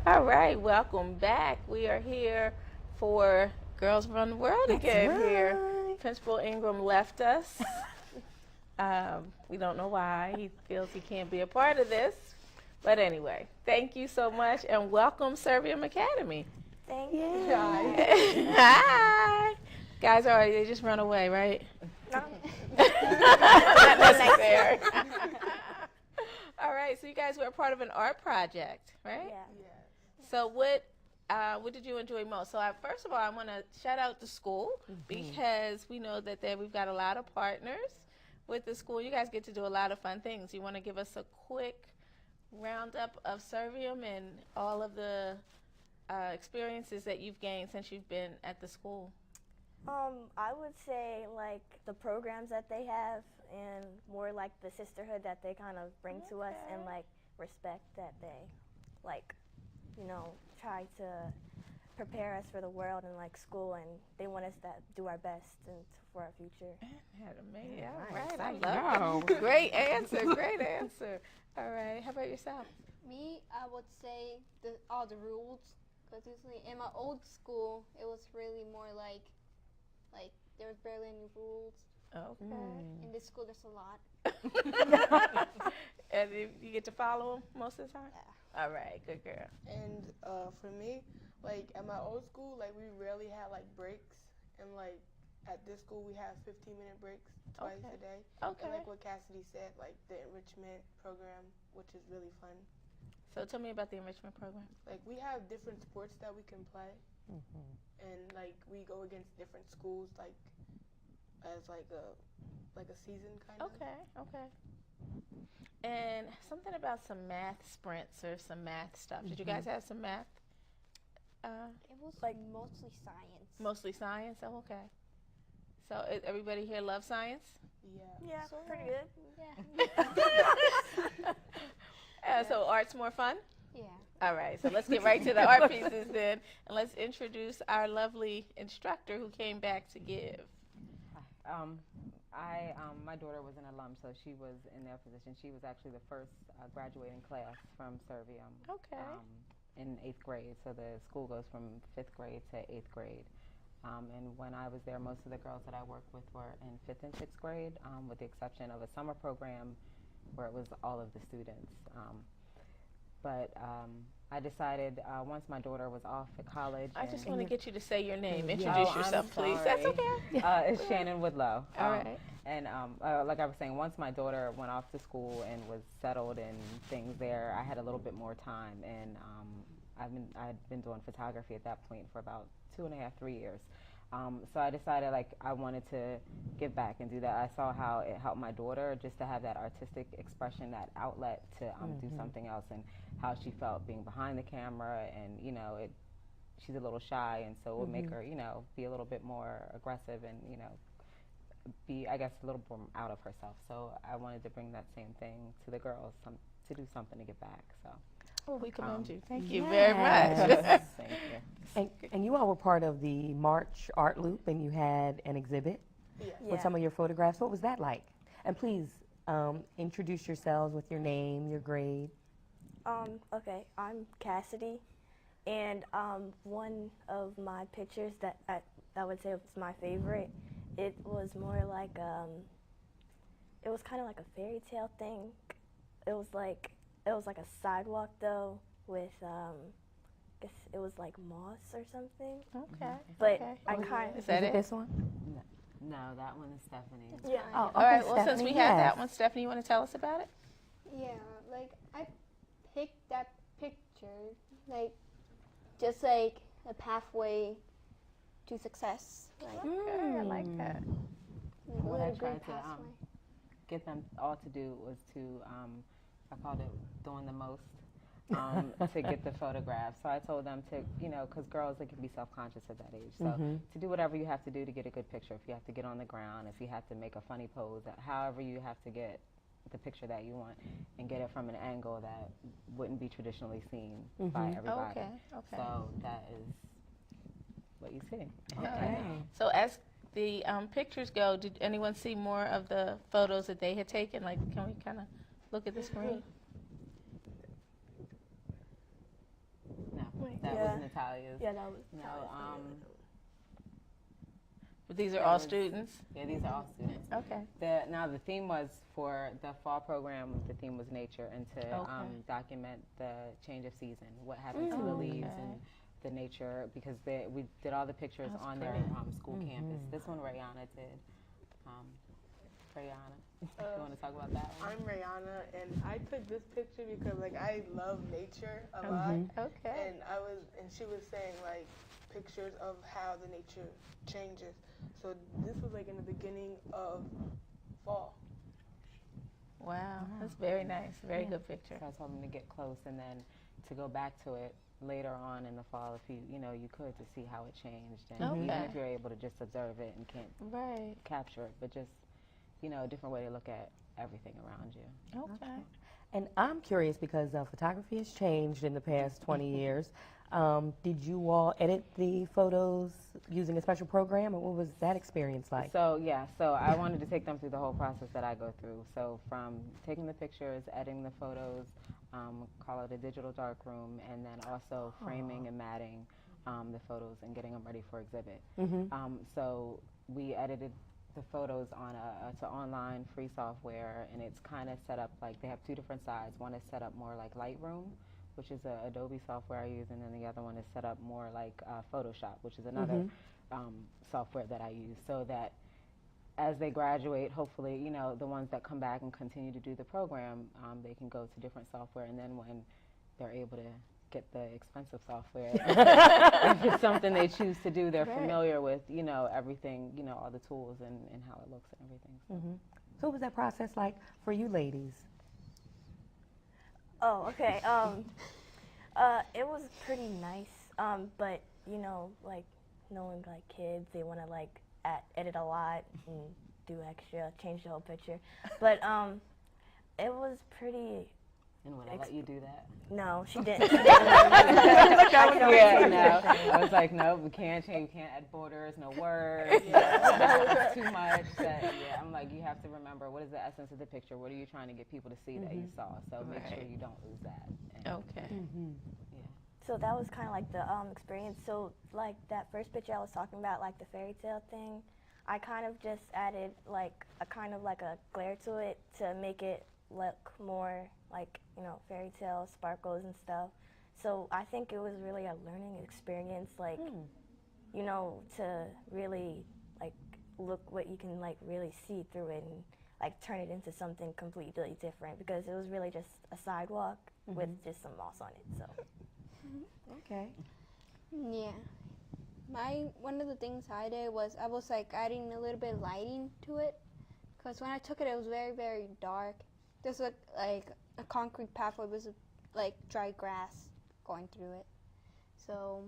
All right, welcome back. We are here for Girls Run the World That's again here. right. Principal Ingram left us. We don't know why. He feels he can't be a part of this. But anyway, thank you so much and welcome Serviam Academy. Thank you. Hi. Guys, all right, they just run away, right? No. Not necessary. All right, so you guys were a part of an art project, right? Yeah. So what did you enjoy most? So first of all, I want to shout out the school because we know that we've got a lot of partners with the school. You guys get to do a lot of fun things. You want to give us a quick roundup of Servium and all of the experiences that you've gained since you've been at the school? I would say like the programs that they have and more like the sisterhood that they kind of bring to us and like respect that they like, try to prepare us for the world and like school, and they want us to do our best and for our future. Amazing. All Nice. right, I love it. Great answer, great answer. All right, how about yourself? Me, I would say all the rules, because usually in my old school, it was really more like there was barely any rules. Okay. In this school, there's a lot. And you get to follow them most of the time? Yeah. All right, good girl. And for me, like at my old school, like we rarely had like breaks, and like at this school we have 15-minute breaks twice a day. Okay. And like what Cassidy said, like the enrichment program, which is really fun. So tell me about the enrichment program. Like we have different sports that we can play, and like we go against different schools, like as like a season kind of. Okay. And something about some math sprints or some math stuff. Did you guys have some math? It was like mostly science. Mostly science? Oh, okay. So everybody here loves science? Yeah. Yeah, So, pretty good. Yeah. So art's more fun? Yeah. All right, so let's get right to the art pieces then. And let's introduce our lovely instructor who came back to give. My daughter was an alum, so she was in their position. She was actually the first graduating class from Serviam. Okay. In 8th grade, so the school goes from 5th grade to 8th grade. And when I was there, most of the girls that I worked with were in 5th and 6th grade, with the exception of a summer program where it was all of the students. But I decided once my daughter was off at college. I just want to get you to say your name. Oh, Introduce I'm yourself, please. sorry. That's okay. It's Shannon Woodlow. All right. And like I was saying, once my daughter went off to school and was settled and things there, I had a little bit more time. And I'd been doing photography at that point for about 2.5, 3 years. So I decided I wanted to give back and do that. I saw how it helped my daughter just to have that artistic expression, that outlet to do something else, and how she felt being behind the camera. And she's a little shy, and so it would make her be a little bit more aggressive and be, I guess, a little more out of herself. So I wanted to bring that same thing to the girls, to do something to give back. So. Well, we commend you. Thank you very much. Thank you. And you all were part of the March Art Loop, and you had an exhibit with some of your photographs. What was that like? And please introduce yourselves with your name, your grade. Okay, I'm Cassidy, and one of my pictures that I would say was my favorite, it was more like, it was kind of like a fairy tale thing. It was like a sidewalk though with, I guess it was like moss or something. Okay. But Okay. I kind of, Is that it? This one? No, that one is Stephanie. yeah. Oh, All right, okay, well, since we Stephanie, have yes. that one, Stephanie, you want to tell us about it? Yeah, like I picked that picture, like just like a pathway to success. Like, Okay, I like that. What a I good tried to pathway. get them all to do was to, I called it doing the most, to get the photographs. So I told them to, because girls, they can be self-conscious at that age. So to do whatever you have to do to get a good picture. If you have to get on the ground, if you have to make a funny pose, however you have to get the picture that you want and get it from an angle that wouldn't be traditionally seen by everybody. Okay. So that is what you see. Okay. So as the pictures go, did anyone see more of the photos that they had taken? Like, can we kind of look at the screen? No. Natalia's. Yeah, that was. No, But these are Yeah, all it's- students? yeah, these are all students. Okay. Now the theme was for the fall program. The theme was nature, and to document the change of season, what happened to the leaves and the nature, because we did all the pictures That's on pretty. their school campus. This one Rayana did. Rayana, you want to talk about that one? I'm Rihanna, and I took this picture because like I love nature a lot, Okay. and she was saying like pictures of how the nature changes. So this was like in the beginning of fall. Wow. That's very nice. Very good picture. So I told them to get close, and then to go back to it later on in the fall, if you could, to see how it changed, and even Okay. if you're able to just observe it and can't Right. capture it, but just a different way to look at everything around you. Okay. And I'm curious because photography has changed in the past 20 years. Did you all edit the photos using a special program, or what was that experience like? So I wanted to take them through the whole process that I go through. So from taking the pictures, editing the photos, call it a digital darkroom, and then also framing and matting the photos and getting them ready for exhibit. So we edited the photos on it's an online free software, and it's kind of set up like they have two different sides. One is set up more like Lightroom, which is a Adobe software I use, and then the other one is set up more like Photoshop, which is another software that I use, so that as they graduate, hopefully, the ones that come back and continue to do the program, they can go to different software, and then when they're able to get the expensive software, if it's something they choose to do, they're familiar with, everything, all the tools and how it looks and everything. So what was that process like for you ladies? Oh, okay. It was pretty nice. But like knowing like kids, they want to like edit a lot and do extra, change the whole picture. But it was pretty. And would I let you do that? No, she didn't. I was like, no, we can't change. We can't add borders, no words. It's too much. I'm like, you have to remember, what is the essence of the picture? What are you trying to get people to see that you saw? So make sure you don't lose that. And, Okay. So that was kind of like the experience. So like that first picture I was talking about, like the fairy tale thing, I kind of just added like a kind of like a glare to it to make it look more like, fairy tale sparkles and stuff. So I think it was really a learning experience, like, to really like look what you can like really see through it and like turn it into something completely different, because it was really just a sidewalk with just some moss on it. So. Okay. Yeah. One of the things I did was I was like adding a little bit of lighting to it, because when I took it, it was very, very dark. There's like a concrete pathway with like dry grass going through it. So.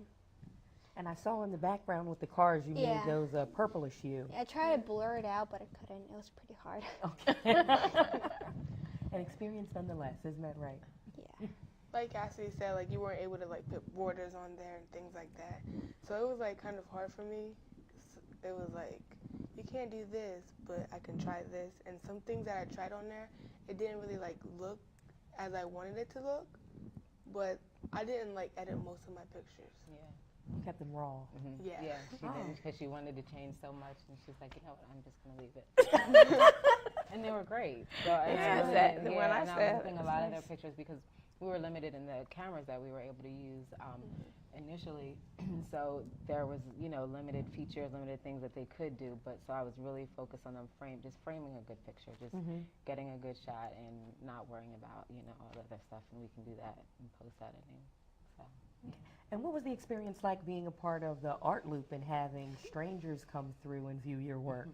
And I saw in the background with the cars you made those purplish hue. I tried to blur it out, but I couldn't. It was pretty hard. Okay. An experience nonetheless, isn't that right? Yeah. Like Cassidy said, like you weren't able to like put borders on there and things like that. So it was like kind of hard for me. It was like, you can't do this, but I can try this. And some things that I tried on there, it didn't really like look as I wanted it to look. But I didn't like edit most of my pictures. You kept them raw. Yeah. Yeah, she did, because she wanted to change so much, and she's like, I'm just going to leave it. And they were great. So I was looking a lot of their pictures, because we were limited in the cameras that we were able to use initially. So there was, limited features, limited things that they could do. But so I was really focused on them just framing a good picture, just getting a good shot, and not worrying about, all the other stuff. And we can do that in post-editing. So. And what was the experience like being a part of the art loop and having strangers come through and view your work?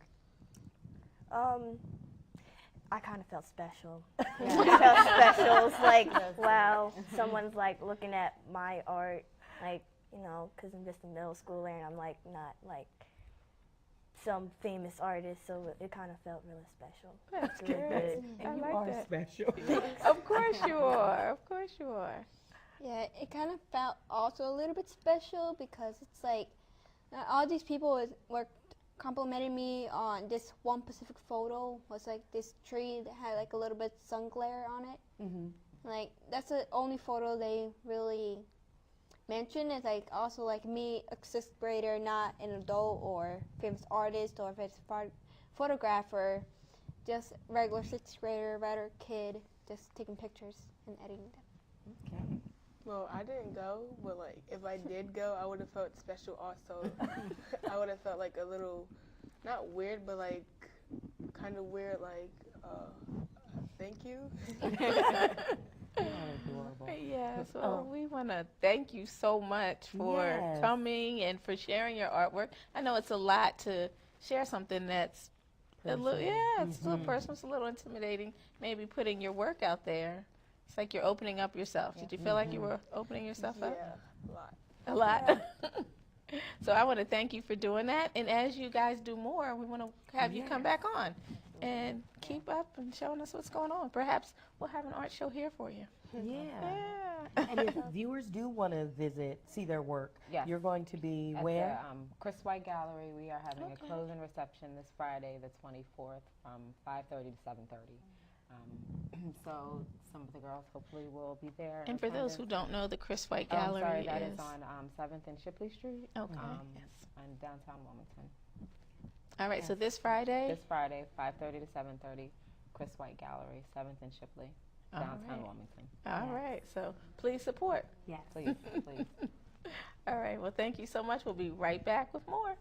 I kind of felt special. I felt special. It's like, wow, someone's like looking at my art, like, because I'm just a middle schooler and I'm like not like some famous artist, so it kind of felt really special. That's really good. And I you like are that. special. Of course you are. Of course you are. Yeah, it kind of felt also a little bit special, because it's like all these people were complimenting me on this one specific photo. Was like this tree that had like a little bit sun glare on it. Like that's the only photo they really mention is like also like me, a sixth grader, not an adult or famous artist or famous photographer, just regular sixth grader, regular kid, just taking pictures and editing them. Okay. Well, I didn't go, but like if I did go, I would have felt special also. I would have felt like a little, not weird, but like kind of weird, like thank you. Adorable. Yes, well, we want to thank you so much for Yes. coming and for sharing your artwork. I know it's a lot to share something that's a little, Personal. it's a little personal, it's a little intimidating. Maybe putting your work out there. It's like you're opening up yourself. Did you feel like you were opening yourself up? Yeah, a lot. A lot. So I want to thank you for doing that. And as you guys do more, we want to have you come back on and keep up and showing us what's going on. Perhaps we'll have an art show here for you. Yeah. Yeah. And if viewers do want to see their work, Yes. you're going to be At where? the Chris White Gallery, we are having Okay. a closing reception this Friday, the 24th, from 5:30 to 7:30. So some of the girls hopefully will be there. And for those who don't know, the Chris White I'm Gallery sorry, that is is on 7th and Shipley Street. Okay, in yes. downtown Wilmington. All right, so this Friday. This Friday, 5:30 to 7:30, Chris White Gallery, 7th and Shipley, All downtown right. Wilmington. All right, so please support. Yes. Please, please. All right, well, thank you so much. We'll be right back with more.